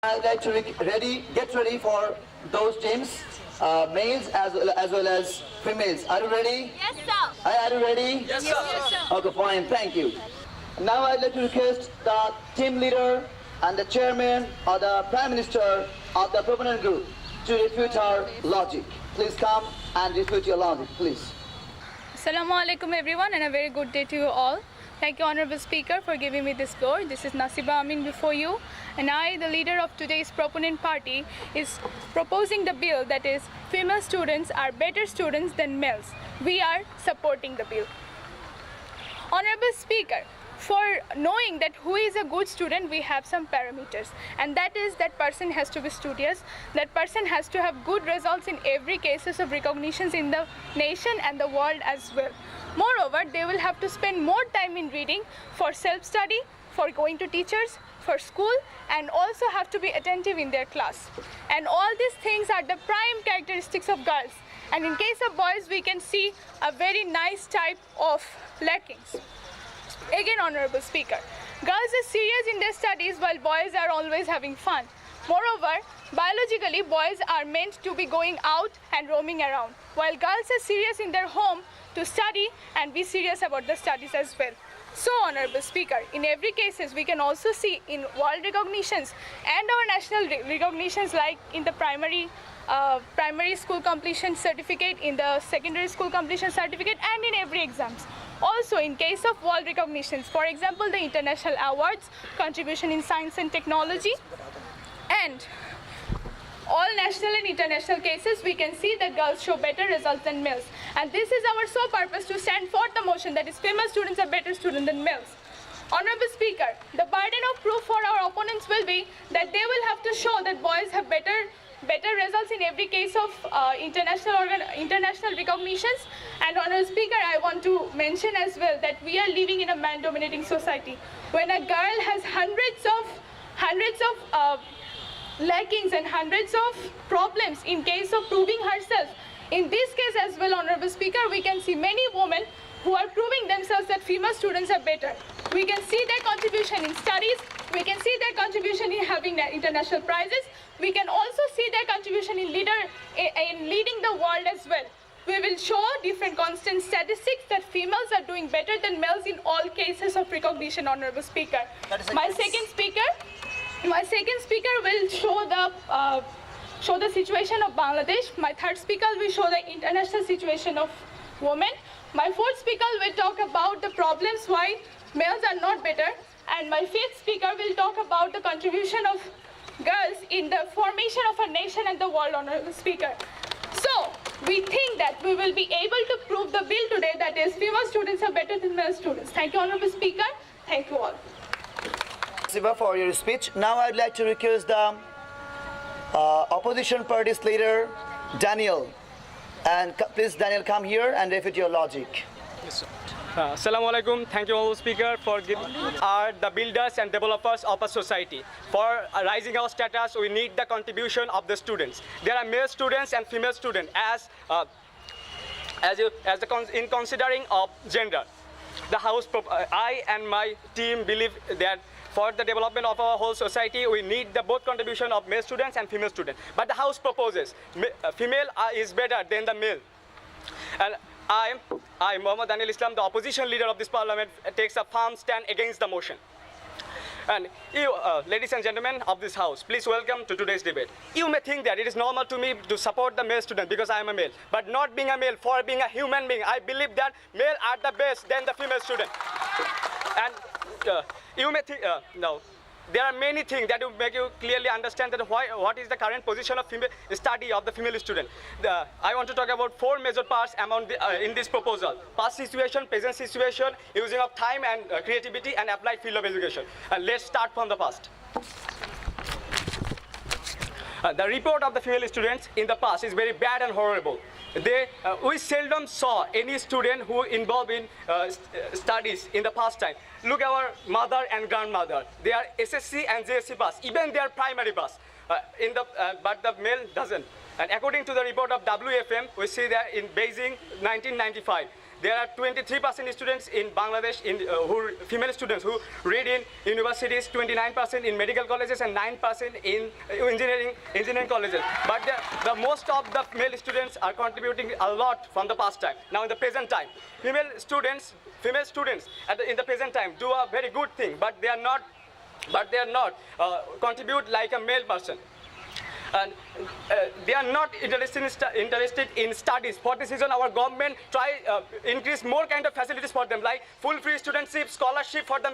I'd like to get ready for those teams, males as well as females. Are you ready? Yes, sir. Are you ready? Yes, sir. Okay, fine. Thank you. Now I'd like to request the team leader and the chairman or the prime minister of the proponent group to refute our logic. Please come and refute your logic, please. Assalamu alaikum everyone, and a very good day to you all. Thank you, Honorable Speaker, for giving me this floor. This is Nasiba Amin before you, and I, the leader of today's proponent party, is proposing the bill that is female students are better students than males. We are supporting the bill. Honorable Speaker, for knowing that who is a good student, we have some parameters, and that is that person has to be studious, that person has to have good results in every cases of recognitions in the nation and the world as well. Moreover, they will have to spend more time in reading for self-study, for going to teachers, for school, and also have to be attentive in their class. And all these things are the prime characteristics of girls. And in case of boys, we can see a very nice type of lackings. Again, Honorable Speaker, girls are serious in their studies while boys are always having fun. Moreover, biologically, boys are meant to be going out and roaming around, while girls are serious in their home to study and be serious about the studies as well. So, Honorable Speaker, in every cases, we can also see in world recognitions and our national recognitions, like in the primary school completion certificate, in the secondary school completion certificate, and in every exams. Also, in case of world recognitions, for example, the international awards, contribution in science and technology, and all national and international cases, we can see that girls show better results than males. And this is our sole purpose to stand for the motion that is female students are better students than males. Honorable Speaker, the burden of proof for our opponents will be that they will have to show that boys have better results in every case of international recognitions. And Honorable Speaker, I want to mention as well that we are living in a man-dominating society. When a girl has hundreds of lackings and hundreds of problems in case of proving herself, in this case as well, Honorable Speaker, we can see many women who are proving themselves that female students are better. We can see their contribution in studies, we can see their contribution in having international prizes, we can also see their contribution in leading the world as well. We will show different constant statistics that females are doing better than males in all cases of recognition, Honorable Speaker. My second speaker will show the situation of Bangladesh. My third speaker will show the international situation of women. My fourth speaker will talk about the problems why males are not better. And my fifth speaker will talk about the contribution of girls in the formation of a nation and the world, Honorable Speaker. So, we think that we will be able to prove the bill today, that is, female students are better than male students. Thank you, Honorable Speaker. Thank you all. Siva, for your speech. Now I'd like to request the opposition party's leader, Daniel. And please, Daniel, come here and refute your logic. Yes, sir. Assalamu alaikum. Thank you, Honorable Speaker, for are the builders and developers of a society. For rising our status, we need the contribution of the students. There are male students and female students in considering of gender. The House, I and my team believe that for the development of our whole society, we need the both contribution of male students and female students. But the House proposes female is better than the male. And I, Muhammad Anil Islam, the opposition leader of this parliament, takes a firm stand against the motion. And you, ladies and gentlemen of this house, please welcome to today's debate. You may think that it is normal to me to support the male student because I am a male. But not being a male, for being a human being, I believe that male are the best than the female student. And you may think, no. There are many things that will make you clearly understand that what is the current position of study of the female student. I want to talk about four major parts in this proposal: past situation, present situation, using of time and creativity, and applied field of education. Let's start from the past. The report of the female students in the past is very bad and horrible. We seldom saw any student who involved in studies in the past time. Look at our mother and grandmother. They are SSC and JSC pass, even they are primary pass. But the male doesn't. And according to the report of WFM, we see that in Beijing, 1995, there are 23% students in Bangladesh female students who read in universities, 29% in medical colleges, and 9% in engineering colleges. But the most of the male students are contributing a lot from the past time. Now in the present time, female students in the present time do a very good thing, but they are not contribute like a male person. And they are not interested in studies. For this reason, our government try increase more kind of facilities for them, like full free studentship, scholarship for the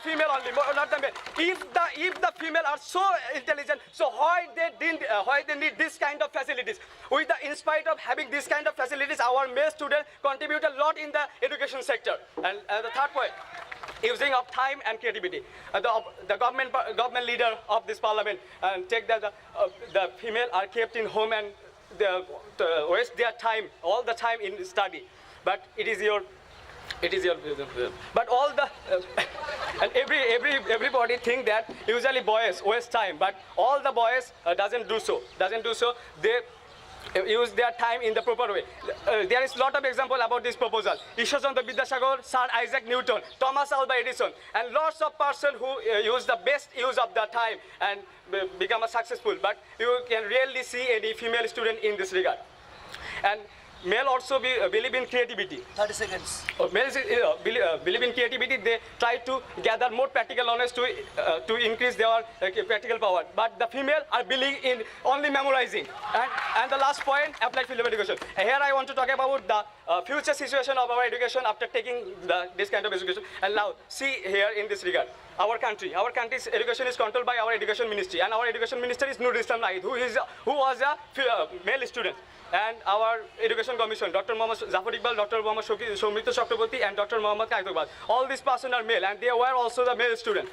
female only, not the male. If the female are so intelligent, so why they need this kind of facilities? In spite of having this kind of facilities, our male students contribute a lot in the education sector. And the third point, using of time and creativity. The government leader of this parliament take that the female are kept in home and they waste their time, all the time in study. But it is your but all the and everybody think that usually boys waste time, but all the boys doesn't do so. They use their time in the proper way. There is a lot of example about this proposal. Ishwar Vidyasagar, Sir Isaac Newton, Thomas Alva Edison, and lots of person who use the best use of the time and become a successful. But you can rarely see any female student in this regard. And male also believe in creativity. 30 seconds. Males believe in creativity. They try to gather more practical knowledge to increase their practical power. But the female are believing in only memorizing. And the last point, applied field of education. Here I want to talk about the future situation of our education after taking this kind of education. And now see here in this regard. Our country's education is controlled by our education ministry, and our education minister is Nur Islam Naid, who was a male student. And our education commission, Dr. Mohammad Zafar Iqbal, Dr. Mohammad Somrita Chakraborty, and Dr. Mohammad Kaitobal. All these persons are male, and they were also the male student.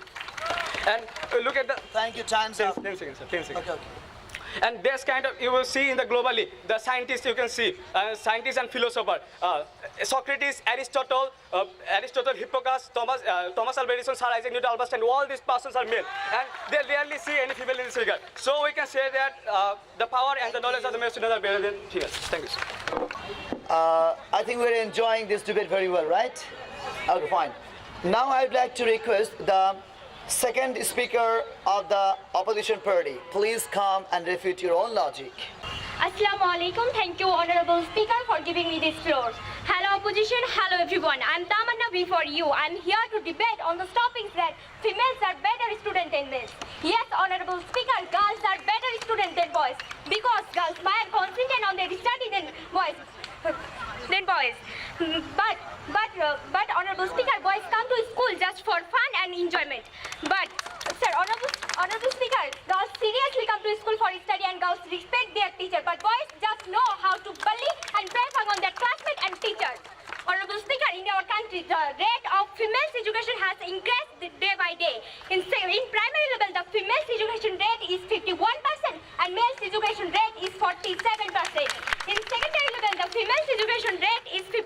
And look at the. Thank you, time's up. 10 seconds, sir. 10 seconds. Okay. And this kind of, you will see in the globally, the scientists you can see, scientists and philosophers, Socrates, Aristotle, Hippocrates, Thomas Alva Edison, Sir Isaac Newton, Albert Einstein, all these persons are male. And they rarely see any female in this regard. So we can say that the power and the knowledge of the male students are better than females. Thank you, sir. I think we're enjoying this debate very well, right? Okay, fine. Now I'd like to request the second speaker of the opposition party. Please come and refute your own logic. Assalamu alaikum. Thank you, Honorable Speaker, for giving me this floor. Hello, opposition. Hello, everyone. I'm Tamanna before you. I'm here to debate on the topics that females are better students than males. Yes, Honorable Speaker, girls are better students than boys because girls might concentrate on their study than boys. But Honorable Speaker, boys come to school just for fun and enjoyment. But sir, Honorable Speaker, girls seriously come to school for study and girls respect their teacher. But boys just know how to bully and prey on their classmates and teachers. Honorable Speaker, in our country, the rate of females education has increased day by day. In primary level, the females education rate is 51% and males education rate is 47%. In secondary level, the females education rate is 53%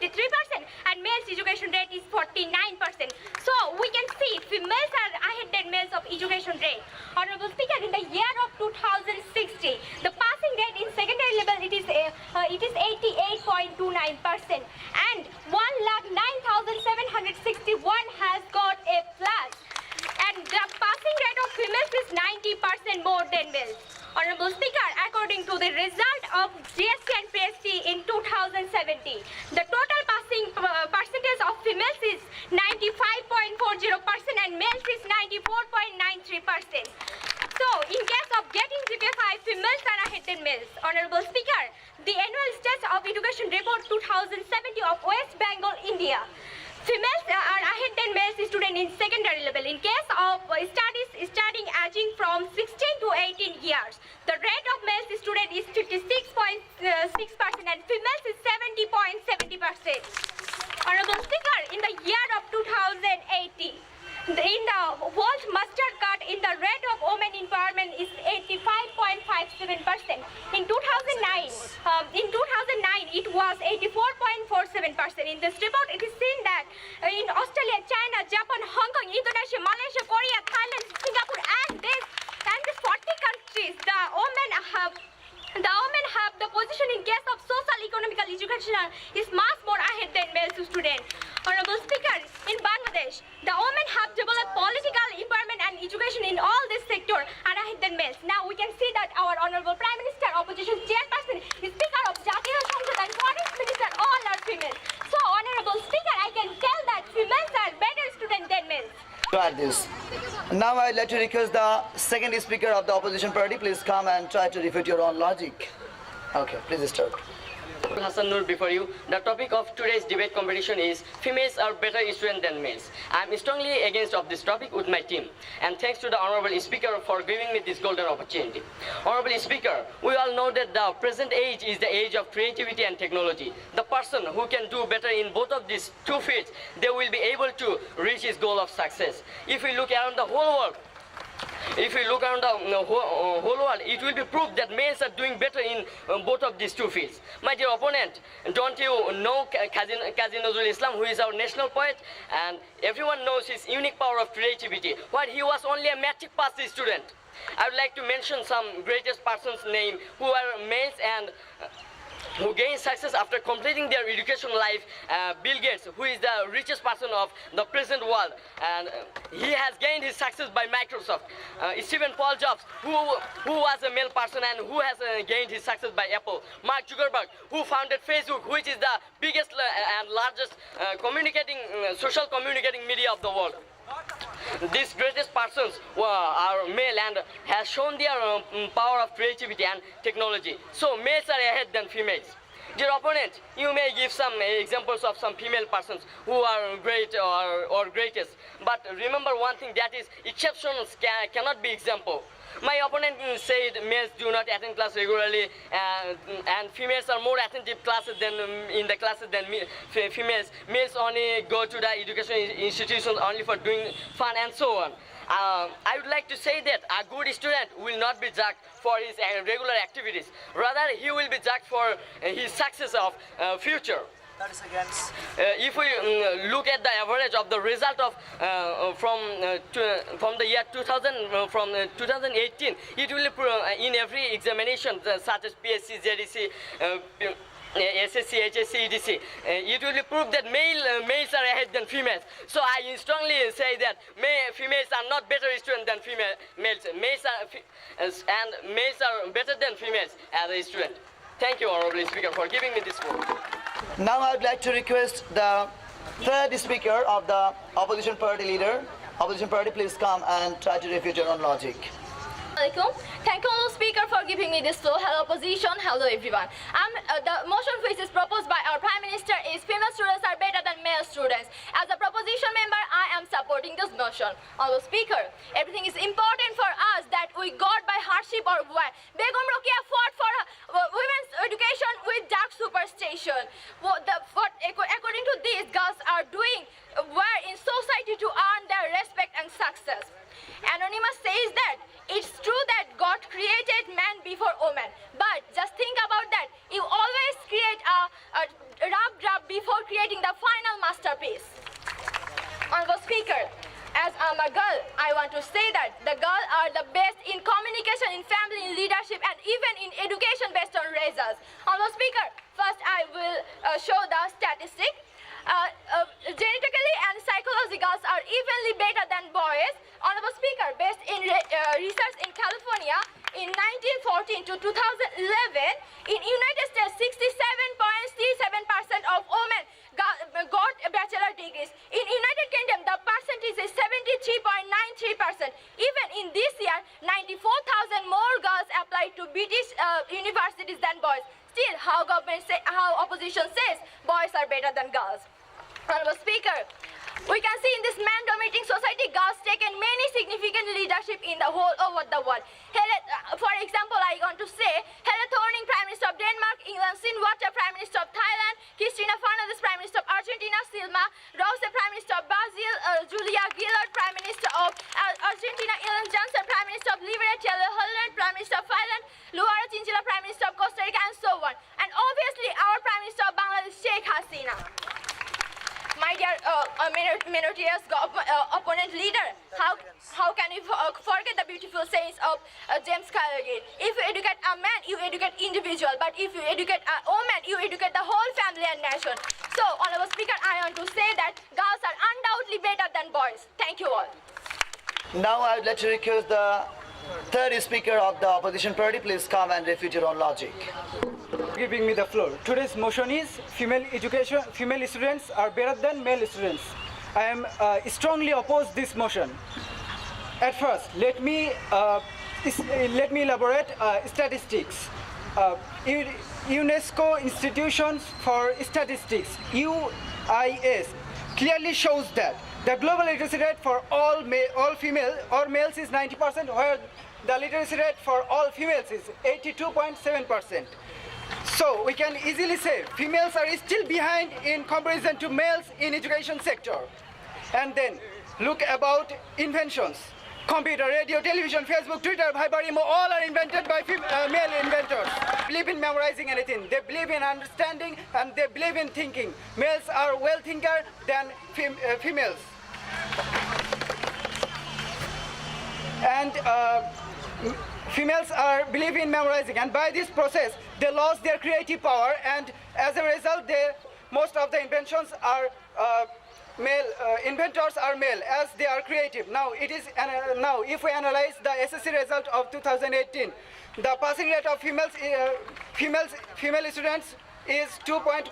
and males education rate is 49%. So we can see females are ahead than males of education rate. Honorable Speaker, in the year of 2060, the passing rate in secondary level it is 88.29%, and 1,09,761 has got A+, and the passing rate of females is 90% more than males. Honorable Speaker, according to the result of GST and PST in 2017, the total passing percentage of females is 95.40% and males is 94.93%. So, in case of getting GPA5, females are ahead than males. Honorable Speaker, the annual Stats of Education Report 2070 of West Bengal, India. Females are ahead than males students in secondary level. In case of studying aging from 16 to 18 years, the rate of male student is 56.6% and females is 70.70%. Honorable Speaker, in the year of 2018, in the world master card in the rate of women empowerment is 85.57%. In 2009, it was 84.47%. In this report, it is seen that in Australia, China, Japan, Hong Kong, Indonesia, Malaysia, Korea, Thailand, Singapore, and these 40 countries, the women have the position in case of social economical education is much more ahead than males innovation in all this sector are ahead than males. Now we can see that our Honorable Prime Minister, Opposition Chairperson, Speaker of Jatiya Samsad and Forest Minister all are female. So Honorable Speaker, I can tell that females are better students than males. Try this. Now I'd like to request the second speaker of the opposition party. Please come and try to refute your own logic. Okay, please start. Hassan Noor before you. The topic of today's debate competition is females are better students than males. I am strongly against of this topic with my team, and thanks to the Honorable Speaker for giving me this golden opportunity. Honorable Speaker, we all know that the present age is the age of creativity and technology. The person who can do better in both of these two fields, they will be able to reach his goal of success. If we look around the whole world, whole world, it will be proved that males are doing better in both of these two fields. My dear opponent, don't you know Kazi Nazrul Islam, who is our national poet, and everyone knows his unique power of creativity, while he was only a matric pass student. I would like to mention some greatest persons' name who are males and who gained success after completing their education life. Bill Gates, who is the richest person of the present world, and he has gained his success by Microsoft. Stephen Paul Jobs, who was a male person and who has gained his success by Apple. Mark Zuckerberg, who founded Facebook, which is the biggest and largest social communicating media of the world. These greatest persons are male and has shown their power of creativity and technology. So males are ahead than females. Dear opponent, you may give some examples of some female persons who are great or greatest. But remember one thing, that is exceptions cannot be example. My opponent said males do not attend class regularly, and females are more attentive classes than in the classes than females. Males only go to the education institutions only for doing fun and so on. I would like to say that a good student will not be judged for his regular activities. Rather, he will be judged for his success of future. That is against. If we look at the average of the result of from the year 2000 from 2018, it will in every examination such as PSC, JDC, SSC, HSC, EDC, it will prove that males are ahead than females. So I strongly say that females are not better students than males. Males are better than females as a student. Thank you, Honorable Speaker, for giving me this vote. Now I would like to request the third speaker of the opposition party leader. Opposition party, please come and try to refute your own logic. Thank you, Honorable Speaker, for giving me this floor. Hello, opposition. Hello, everyone. The motion which is proposed by our Prime Minister is female students are better than male students. As a proposition member, I am supporting this motion. Honorable Speaker, everything is important for us that we got by hardship or what. Begum Rokeya fought for women's education with dark superstition. According to this, girls are doing well in society to earn their respect and success. Anonymous says that it's true that God created man before woman, but just think about that. You always create a rough draft before creating the final masterpiece. Honorable Speaker, as I'm a girl, I want to say that the girls are the best in communication, in family, in leadership, and even in education based on results. Honorable Speaker, first I will show the statistic. Genetically and psychologically, girls are evenly better than boys. Honorable Speaker, based in research in California in 1914 to 2011, in United States, 67.37% of women got bachelor degrees. In United Kingdom, the percentage is 73.93%. Even in this year, 94,000 more girls applied to British universities than boys. Still, how opposition says boys are better than girls. Honorable Speaker, we can see in this man-dominating society, girls taken many significant leadership in the whole over the world. For example, I want to say Helle Thorning, Prime Minister of Denmark, England Shinawatra, Prime Minister of Thailand, Cristina Fernandez, Prime Minister of Argentina, Silma Rouse, Prime Minister of Brazil, Julia Gillard, Prime Minister of Argentina, Ellen Johnson, Prime Minister of Liberia, Taylor Holland, Prime Minister of Ireland, Luara Chinchilla, Prime Minister of Costa Rica, and so on. And obviously, our Prime Minister of Bangladesh, Sheikh Hasina. My dear meritorious opponent leader, how can we forget the beautiful sayings of James Clergy? If you educate a man, you educate individual, but if you educate a woman, you educate the whole family and nation. So, Honorable Speaker, I want to say that girls are undoubtedly better than boys. Thank you all. Now I would like to request the third speaker of the opposition party. Please come and refute your own logic. Giving me the floor. Today's motion is female students are better than male students. I am strongly opposed this motion. At first, let me elaborate statistics. UNESCO Institutions for Statistics (UIS) clearly shows that the global literacy rate for all males is 90%, where the literacy rate for all females is 82.7%. So we can easily say females are still behind in comparison to males in education sector. And then look about inventions. Computer, radio, television, Facebook, Twitter, Viber, Imo, all are invented by male inventors. Believe in memorizing anything. They believe in understanding and they believe in thinking. Males are well thinker than females. And females are believe in memorizing, and by this process they lost their creative power, and as a result most of the inventions are male. Inventors are male as they are creative. Now now if we analyze the SSC result of 2018, the passing rate of female students is 2.14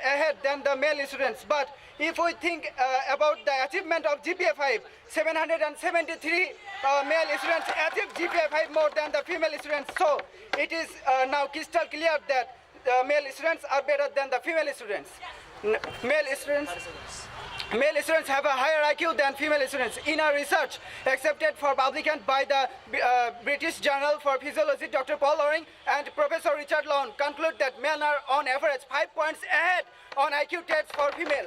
ahead than the male students. But if we think about the achievement of GPA 5, 773 male students achieved GPA 5 more than the female students. So it is now crystal clear that the male students are better than the female students. Male students have a higher IQ than female students. In a research accepted for publication by the British Journal for Physiology, Dr. Paul Loring and Professor Richard Lone conclude that men are on average 5 points ahead on IQ tests for female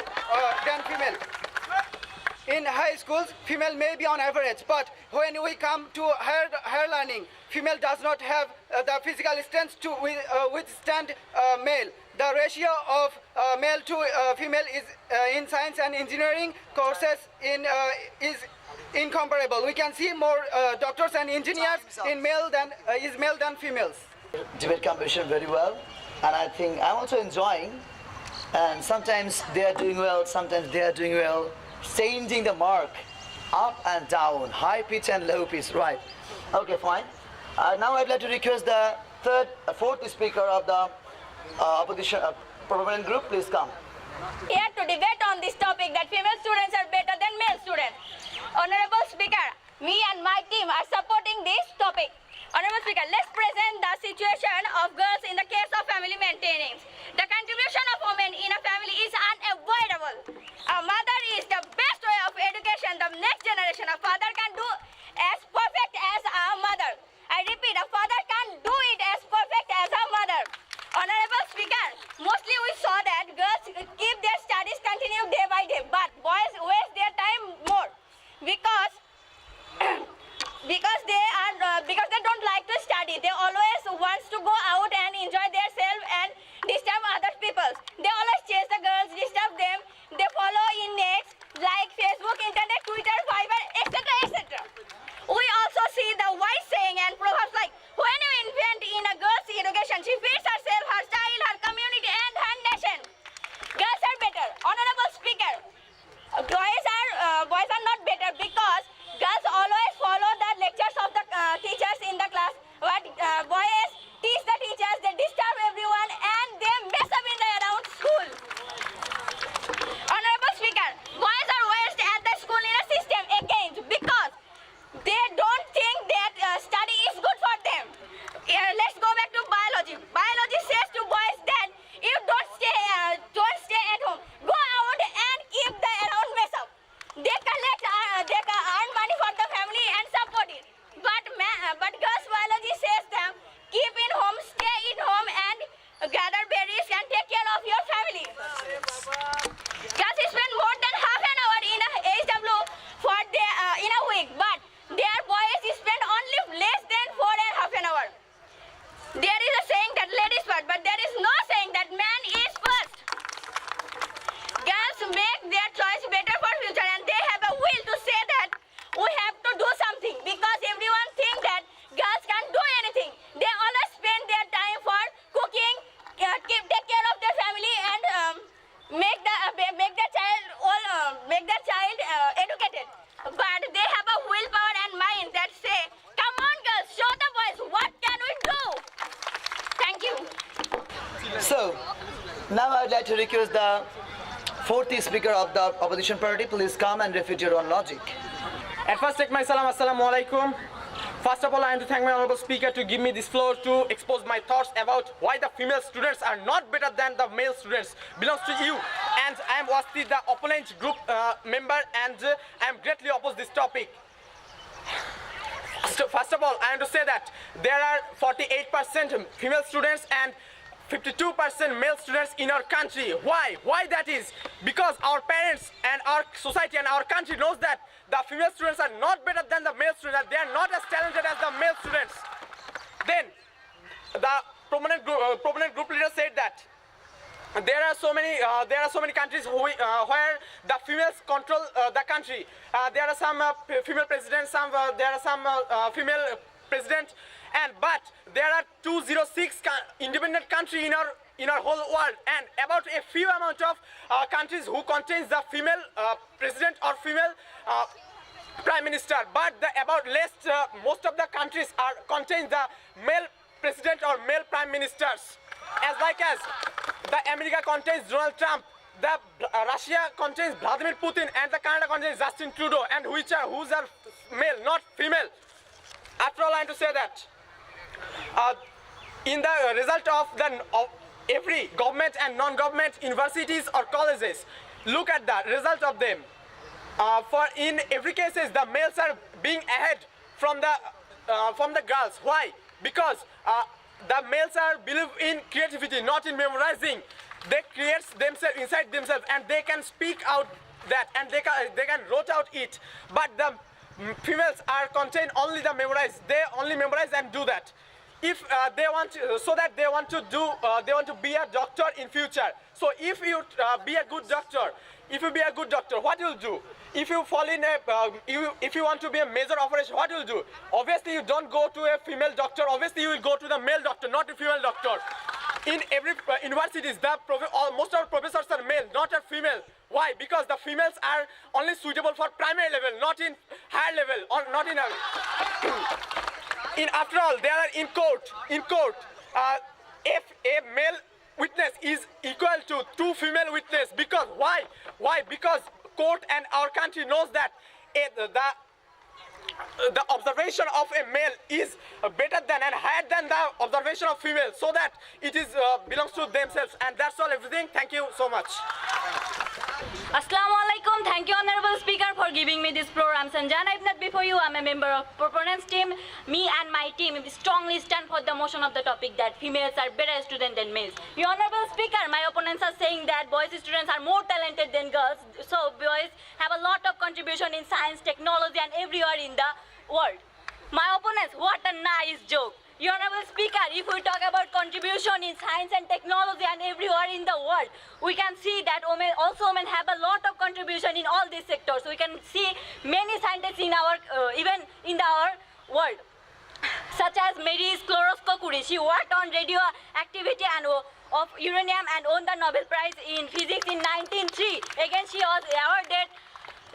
than female. In high schools, female may be on average, but when we come to higher learning, female does not have the physical strength to withstand male. The ratio of male to female is in science and engineering courses is incomparable. We can see more doctors and engineers in male than females. Debate competition very well, and I think I'm also enjoying. And sometimes they are doing well, sometimes they are doing well. Changing the mark, up and down, high pitch and low pitch, right? Okay, fine. Now I'd like to request the fourth speaker of the opposition proponent group. Please come. Here to debate on this topic that female students are better than male students. Honorable Speaker, me and my team are supporting this topic. Honorable Speaker, let's present the situation of girls in the case of family maintenance. The contribution of women in a family is unavoidable. A mother is the best way of education. The next generation, a father can do as perfect as a mother. I repeat, a father can do it as perfect as a mother. Honorable Speaker, mostly we saw that girls keep their studies continue day by day, but boys waste their time more because they don't like to study. They always want to go out and enjoy themselves and disturb other people. They always chase the girls, disturb them. They follow in nets like Facebook, internet, Twitter, Viber, etc., etc. We also see the wise saying and proverbs like, when you invent in a girl's education, she feeds herself, her child, her community, and her nation. Girls are better. Honorable Speaker, boys are not better because girls always follow the lectures of the teachers in the class, but boys teach the teachers, they disturb everyone, and they mess up in the around school. Honorable Speaker, boys are raised at the school in a system against Now I would like to request the fourth speaker of the opposition party. Please come and refute your own logic. At first, take my salam, assalamu alaikum. First of all, I am to thank my honorable speaker to give me this floor to expose my thoughts about why the female students are not better than the male students. Belongs to you. And I am Wasti, the opponent group member, and I am greatly opposed this topic. So first of all, I am to say that there are 48% female students and 52% male students in our country. Why? Why that is? Because our parents and our society and our country knows that the female students are not better than the male students. They are not as talented as the male students. Then the prominent group leader said that there are so many countries where the females control the country. There are some female presidents, there are some female presidents, but there are 206 independent countries in our whole world, and about a few amount of countries who contains the female president or female prime minister. But most of the countries contain the male president or male prime ministers. As the America contains Donald Trump, the Russia contains Vladimir Putin, and the Canada contains Justin Trudeau, and who's are male, not female. After all, I am to say that in the result of every government and non-government universities or colleges, look at the result of them. For in every cases, the males are being ahead from the girls. Why? Because the males are believe in creativity, not in memorizing. They create themselves inside themselves, and they can speak out that, and they can wrote out it. But the females are contain only the memorize. They only memorize and do that. If they want to be a doctor in future. So if you be a good doctor, what you'll do? If you fall in if you want to be a major operation, what you'll do? Obviously, you don't go to a female doctor. Obviously, you will go to the male doctor, not a female doctor. In every universities, most of our professors are male, not a female. Why? Because the females are only suitable for primary level, not in higher level, or not in a. After all, they are in court. If a male witness is equal to two female witnesses, because why? Why? Because court and our country knows that the observation of a male is better than and higher than the observation of female, so that it is belongs to themselves. And that's all, everything. Thank you so much. Assalamu alaikum. Thank you, Honorable Speaker, for giving me this floor. I'm Sanjana Ibnat before you. I'm a member of proponents team. Me and my team strongly stand for the motion of the topic that females are better students than males. Your Honorable Speaker, my opponents are saying that boys students are more talented than girls. So boys have a lot of contribution in science, technology, and everywhere in the world. My opponents, what a nice joke. Your Honorable Speaker, if we talk about contribution in science and technology and everywhere in the world, we can see that women have a lot of contribution in all these sectors. We can see many scientists in our, even in our world, such as Mary Sklorowska-Curie. She worked on radioactivity and of uranium and won the Nobel Prize in Physics in 1903. Again, she was awarded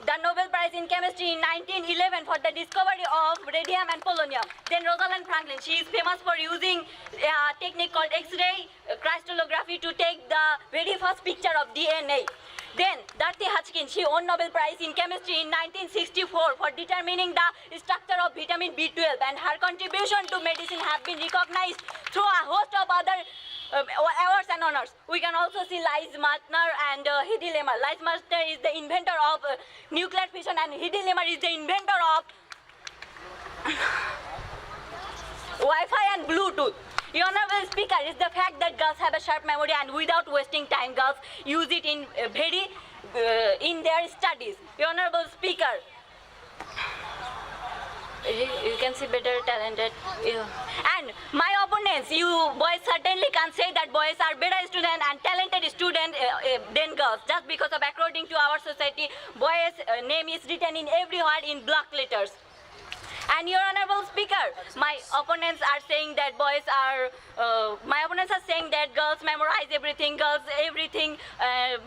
the Nobel Prize in Chemistry in 1911 for the discovery of radium and polonium. Then Rosalind Franklin, she is famous for using a technique called X-ray crystallography to take the very first picture of DNA. Then Dorothy Hutchins, she won Nobel Prize in Chemistry in 1964 for determining the structure of vitamin B12, and her contribution to medicine have been recognized through a host of other awards and honors. We can also see Lise Meitner and Hedy Lamarr. Lise Meitner is the inventor of nuclear fission, and Hedy Lamarr is the inventor of Wi-Fi and Bluetooth. Your Honorable Speaker, is the fact that girls have a sharp memory, and without wasting time, girls use it in in their studies. Your Honorable Speaker, you can see better talented. And my opponents, you boys certainly can say that boys are better students and talented students than girls, just because of, according to our society, boys' name is written in everywhere in block letters. And Your Honorable Speaker, my opponents are saying that saying that girls memorize everything,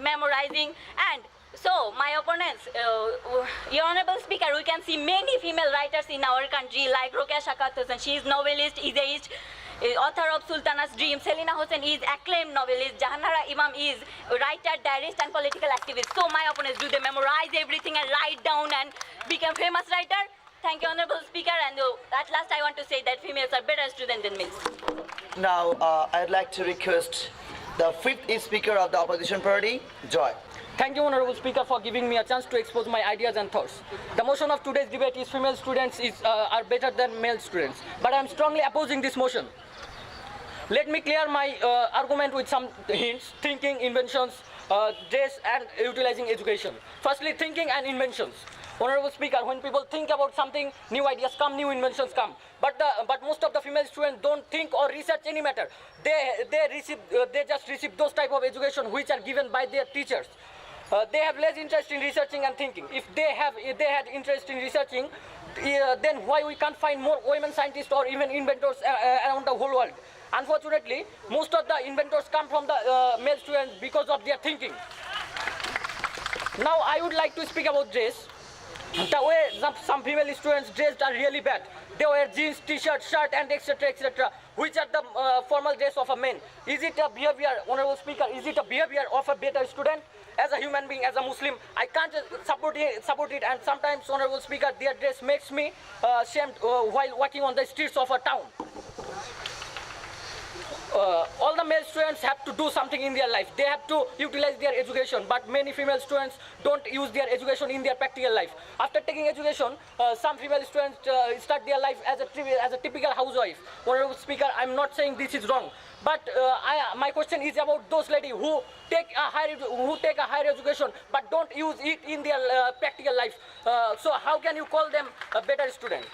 memorizing. And so, my opponents, Your Honorable Speaker, we can see many female writers in our country, like Rokeya Shakatusan. She is novelist, essayist, is author of Sultana's Dream. Selina Hossain is acclaimed novelist. Jahanara Imam is writer, diarist, and political activist. So my opponents, do they memorize everything and write down and become famous writer? Thank you, Honorable Speaker. And at last, I want to say that females are better students than males. Now, I'd like to request the fifth speaker of the opposition party, Joy. Thank you, Honorable Speaker, for giving me a chance to expose my ideas and thoughts. The motion of today's debate is female students are better than male students, but I am strongly opposing this motion. Let me clear my argument with some hints: thinking, inventions, dress, and utilizing education. Firstly, thinking and inventions. Honorable Speaker, when people think about something, new ideas come, new inventions come. But most of the female students don't think or research any matter. They just receive those type of education which are given by their teachers. They have less interest in researching and thinking. If they had interest in researching, then why we can't find more women scientists or even inventors around the whole world? Unfortunately, most of the inventors come from the male students because of their thinking. Now I would like to speak about dress. The way some female students dressed are really bad. They wear jeans, t-shirt, shirt, and etc., etc., which are the formal dress of a man. Is it a behavior, Honorable Speaker, is it a behavior of a better student? As a human being, as a Muslim, I can't support it, and sometimes, Honorable Speaker, their dress makes me ashamed while walking on the streets of a town. All the male students have to do something in their life. They have to utilize their education, but many female students don't use their education in their practical life. After taking education, some female students start their life as a typical housewife. Honorable Speaker, I'm not saying this is wrong, but my question is about those ladies who take a higher education but don't use it in their practical life. So how can you call them a better student?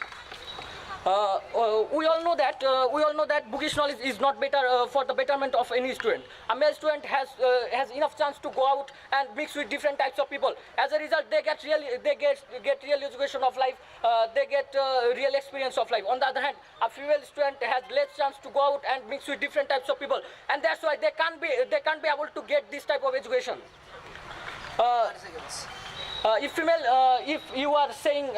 We all know that bookish knowledge is not better for the betterment of any student. A male student has enough chance to go out and mix with different types of people. As a result, they get real education of life. They get real experience of life. On the other hand, a female student has less chance to go out and mix with different types of people, and that's why they can't be able to get this type of education. If you are saying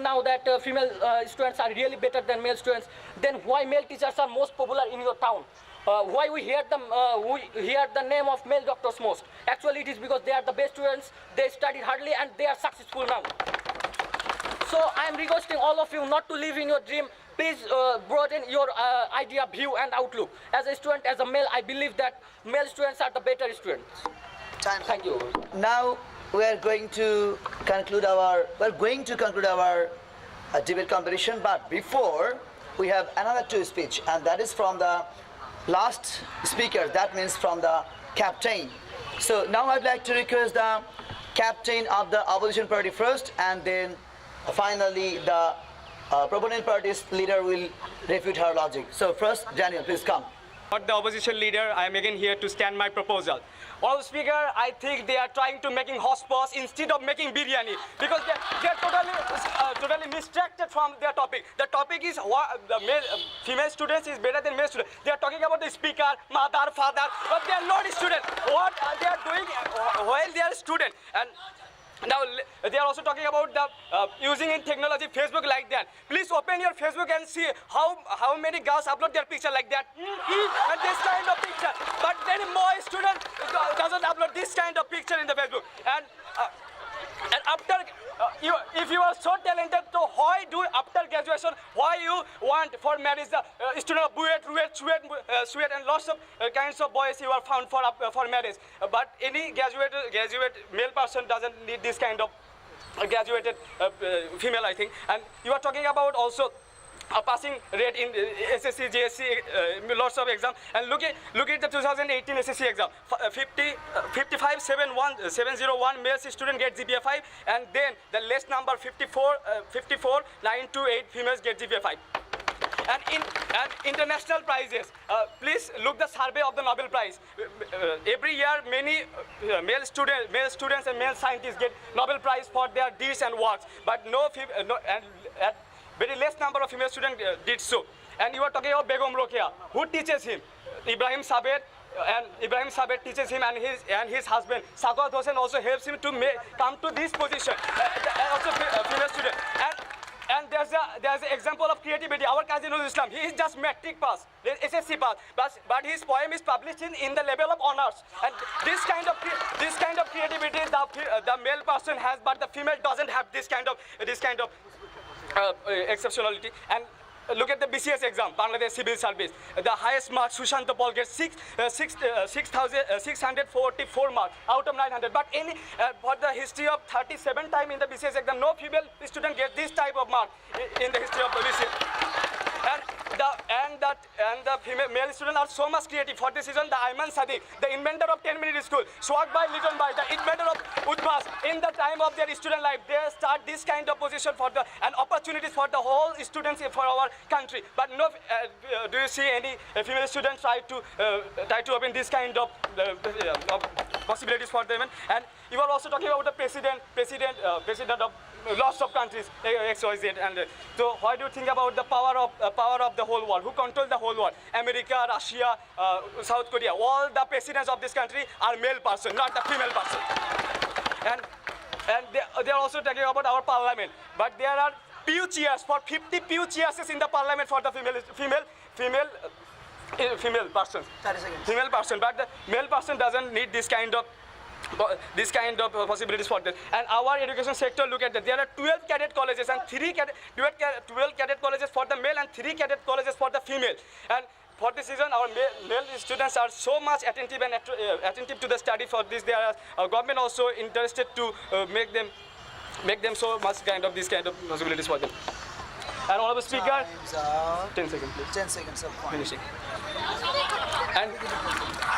now that female students are really better than male students, then why male teachers are most popular in your town? Why we hear the name of male doctors most? Actually, it is because they are the best students. They studied hardly and they are successful now. So I am requesting all of you not to live in your dream. Please broaden your idea, view, and outlook. As a student, as a male, I believe that male students are the better students. Thank you. Now we are going to conclude our debate competition, but before we have another two speech, and that is from the last speaker, that means from the captain. So now I'd like to request the captain of the opposition party first, and then finally the proponent party's leader will refute her logic. So first, Daniel, please come. Not the opposition leader, I am again here to stand my proposal. Honorable Speaker, I think they are trying to making hotpots instead of making biryani, because they are totally distracted from their topic. The topic is female students is better than male students. They are talking about the speaker, mother, father, but they are not students. What they are doing while they are students. And now they are also talking about the using in technology Facebook like that. Please open your Facebook and see how many girls upload their picture like that and this kind of picture. But then more student doesn't upload this kind of picture in the Facebook. And after if you are so talented, so why do after graduation why you want for marriage the student of sweat and lots of kinds of boys you are found for marriage, but any graduate male person doesn't need this kind of graduated female, I think. And you are talking about also a passing rate in SSC, JSC, lots of exams, and look at the 2018 SSC exam. 701 male student get GPA 5, and then the less number 54,928 females get GPA 5. And in international prizes, please look the survey of the Nobel Prize. Every year, many male students and male scientists get Nobel Prize for their deeds and works, but very less number of female students did so. And you are talking about Begum Rokeya. Who teaches him? Ibrahim Sabir, and Ibrahim Sabir teaches him, and his husband Sagat Hossain also helps him to come to this position. Also female student. And there's an example of creativity. Our Qazi Nazrul Islam, he is just matric pass, SSC pass, but his poem is published in the level of honors. And this kind of creativity the male person has, but the female doesn't have this kind of exceptionality. And look at the BCS exam, Bangladesh Civil Service. The highest mark, Sushant Paul gets 644 marks out of 900. But for the history of 37 times in the BCS exam, no female student gets this type of mark in the history of the BCS. And the male students are so much creative. For this reason, the Ayman Sadiq, the inventor of 10-minute school, Swag by Little by, the inventor of Udbas, in the time of their student life, they start this kind of position and opportunities for the whole students for our country. But no, do you see any female students try to open this kind of possibilities for them? And you are also talking about the president of lots of countries, XYZ, and so what do you think about the power of the whole world? Who controls the whole world? America, Russia, South Korea. All the presidents of this country are male person, not the female person. And they are also talking about our parliament, but there are pew chairs for 50 pew chairs in the parliament for the female person. Female person, but the male person doesn't need this kind of possibilities for that. And our education sector, look at that. There are 12 cadet colleges and 12 cadet colleges for the male and 3 cadet colleges for the female. And for this reason, our male students are so much attentive to the study. For this, there are government also interested to make them so much this kind of possibilities for them. And Honorable Speaker, 10 seconds, please. 10 seconds of finishing.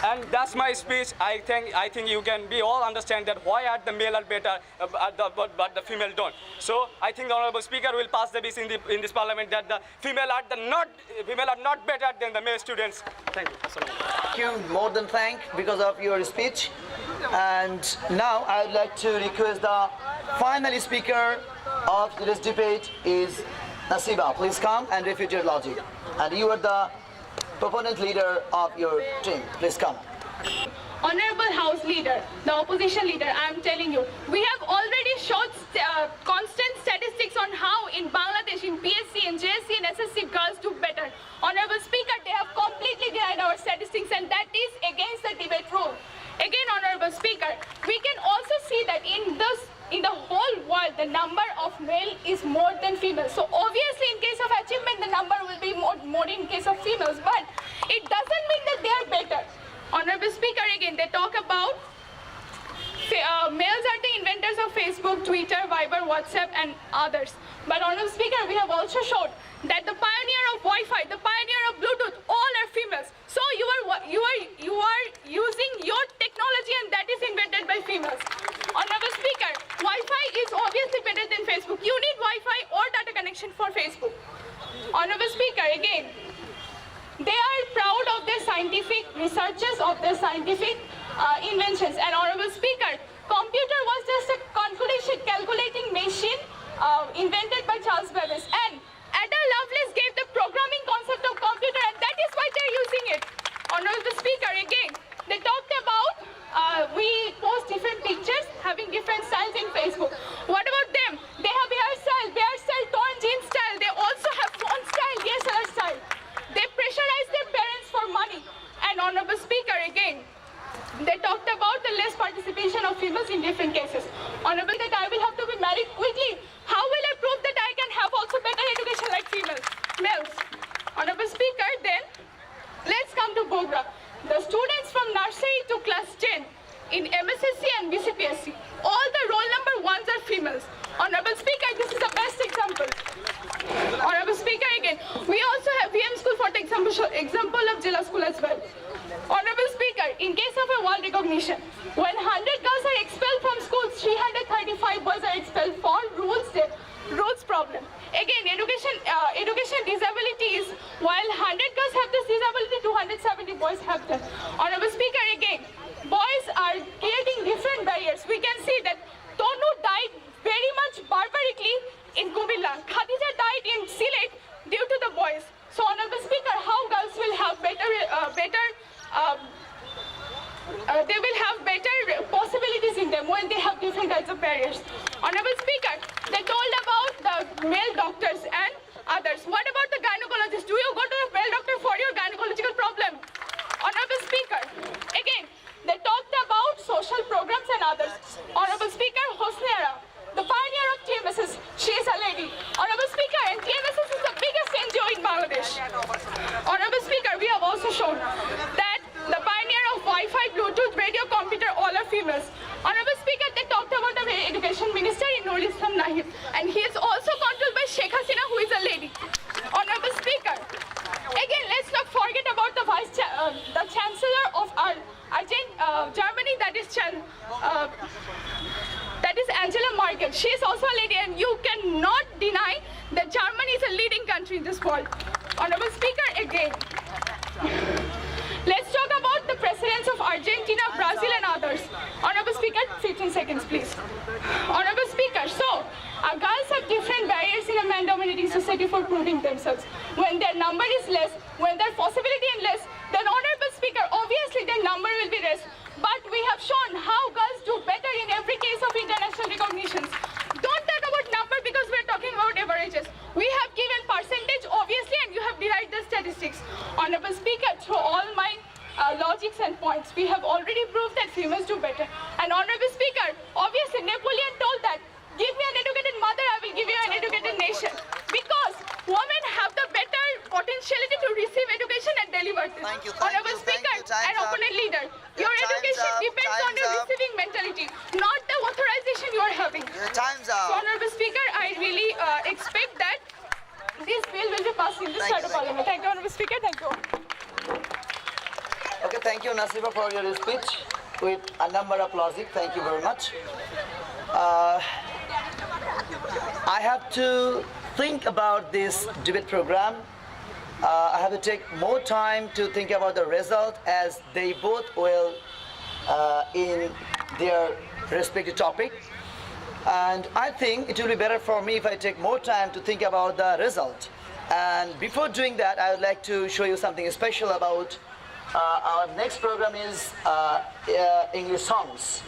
And that's my speech. I think you can all understand that why are the male are better, but the female don't. So I think the Honorable Speaker will pass the bill in this Parliament that the female are not better than the male students. Thank you. Thank you, more than thank because of your speech. And now I would like to request the final speaker of today's debate is Nasiba. Please come and refute your logic. And you are the proponent leader of your team. Please come. Honorable House Leader, the opposition leader, I am telling you, we have already showed constant statistics on how in Bangladesh, in PSC, in JSC, and SSC, girls do better. Honorable Speaker, they have completely denied our statistics, and that is against the debate rule. Again, Honorable Speaker, we can also see that in the whole world, the number of male is more than female. So obviously, in case of achievement, the number will be more in case of females. But it doesn't mean that they are better. Honorable Speaker, again, they talk about males are the inventors of Facebook, Twitter, Viber, WhatsApp, and others. But Honorable Speaker, we have also showed that the pioneer of Wi-Fi, the pioneer of Bluetooth, all are females. So you are using your technology, and that is invented by females. Honorable Speaker, Wi-Fi is obviously better than Facebook. You need Wi-Fi or data connection for Facebook. Honorable Speaker, again, they are proud of their scientific researches, of their scientific inventions. And Honorable Speaker, computer was just a calculating machine invented by Charles Babbage. And Ada Lovelace gave the programming concept of computer, and that is why they're using it. Honorable Speaker, again, they talked about we post different pictures having different styles in Facebook. What about them? They have hairstyle, torn jeans style. They also have phone style, DSLR style. They pressurize their parents for money. And Honorable Speaker, again, they talked about the less participation of females in different cases. Honorable, that I will have to be married quickly. How will I prove that I can have also better education like males? Honorable Speaker, then, let's come to Bogra. The students from nursery to class 10 in MSSC and BCPSC, all the roll number ones are females. Honorable Speaker, this is the best example. Honorable Speaker, again, we also have VM school for the example of Jilla school as well. Honorable Speaker, in case of a world recognition, when 100 girls are expelled from schools, 335 boys are expelled for rules problem. Again, education disability is, while 100 girls have this disability, 270 boys have them. Honorable Speaker, again, boys are creating different barriers. We can see that Tonu died very much barbarically in Kumilla. Khadija died in Sylhet due to the boys. So, Honorable Speaker, how girls will have they will have better possibilities in them when they have different kinds of barriers. Honorable Speaker, they told about the male doctors. gynecologist? Do you go to the male doctor for your gynecological problem? Honorable Speaker, again, they talked about social programs and others. Honorable Speaker, Hosniara, the pioneer of TMSS, she is a lady. Honorable Speaker, and TMSS is the biggest NGO in Bangladesh. Honorable Speaker, we have also shown that the pioneer of Wi-Fi, Bluetooth, radio, computer, all are females. Honorable Speaker, they talked about the Education Minister in Nurul Islam Nahid, and he is also controlled by Sheikh Hasina, who is a lady. Honorable Speaker, again, let's not forget about the the Chancellor of our Germany, that is Angela Merkel. She is also a lady, and you cannot deny that Germany is a leading country in this world. Honorable Speaker, again, let's talk about the presidents of Argentina, Brazil, and others. Honorable Speaker, 15 seconds, please. Honorable Speaker, so our girls have different barriers in a man-dominating society for proving themselves. When their number is less, when their possibility is less, then Honorable Speaker, obviously their number will be less. But we have shown how girls do better in every case of international recognitions. Don't talk about number because we're talking about averages. We have given percentage, obviously, and you have derived the statistics. Honorable Speaker, through all my logics and points, we have already proved that females do better. And Honorable Speaker, obviously Napoleon told that, give me an educated mother, I will give you an educated nation. Because women have the better potentiality to receive education and deliver this. Thank you, Honorable Speaker and opponent leader, your education depends on your receiving mentality, not the authorization you are having. Your time's So, up. Honorable Speaker, I really expect that this bill will be passed in this side of Parliament. Thank you, Honorable Speaker. Thank you. Okay, thank you, Nasiba, for your speech with a number of logic. Thank you very much. I have to think about this debate program. I have to take more time to think about the result as they both will in their respective topic. And I think it will be better for me if I take more time to think about the result. And before doing that, I would like to show you something special about our next program is English songs.